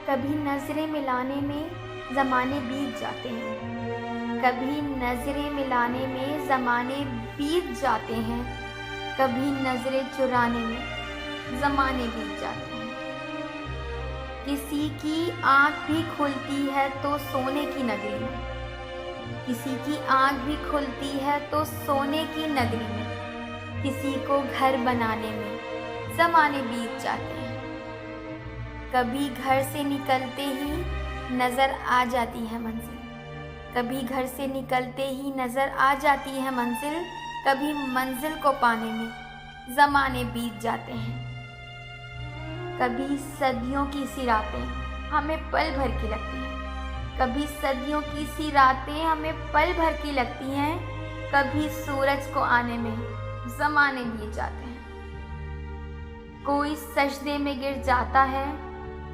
कभी नज़रें मिलाने में ज़माने बीत जाते हैं, कभी नज़रें मिलाने में ज़माने बीत जाते हैं, कभी नज़रें चुराने में ज़माने बीत जाते हैं। किसी की आँख भी खुलती है तो सोने की नगरी में, किसी की आँख भी खुलती है तो सोने की नगरी में, किसी को घर बनाने में ज़माने बीत जाते हैं। कभी घर से निकलते ही नज़र आ जाती है मंजिल, कभी घर से निकलते ही नज़र आ जाती है मंजिल, कभी मंजिल को पाने में ज़माने बीत जाते हैं। कभी सदियों की सी रातें हमें पल भर की लगती हैं, कभी सदियों की सी रातें हमें पल भर की लगती हैं, कभी सूरज को आने में ज़माने बीत जाते हैं। कोई सजदे में गिर जाता है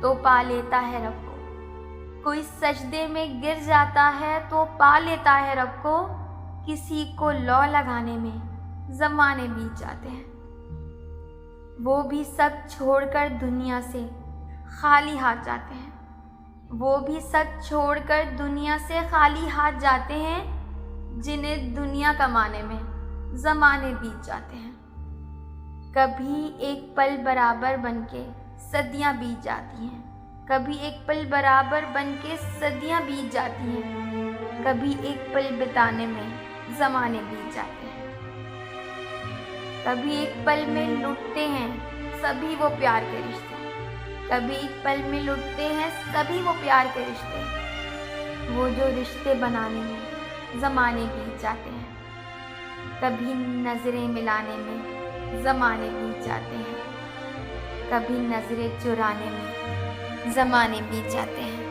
तो पा लेता है रब को, कोई सजदे में गिर जाता है तो पा लेता है रब को, किसी को लौ लगाने में ज़माने बीत जाते हैं। वो भी सब छोड़कर दुनिया से खाली हाथ जाते हैं, वो भी सब छोड़कर दुनिया से खाली हाथ जाते हैं, जिन्हें दुनिया कमाने में ज़माने बीत जाते हैं। कभी एक पल बराबर बनके सदियां बीत जाती हैं, कभी एक पल बराबर बनके सदियां बीत जाती हैं, कभी एक पल बिताने में ज़माने बीत जाते हैं। कभी एक पल में लुटते हैं सभी वो प्यार के रिश्ते, कभी एक पल में लुटते हैं सभी वो प्यार के रिश्ते, वो जो रिश्ते बनाने में ज़माने बीत जाते हैं। कभी नज़रें मिलाने में ज़माने बीत जाते हैं, कभी नज़रें चुराने में ज़माने बीत जाते हैं।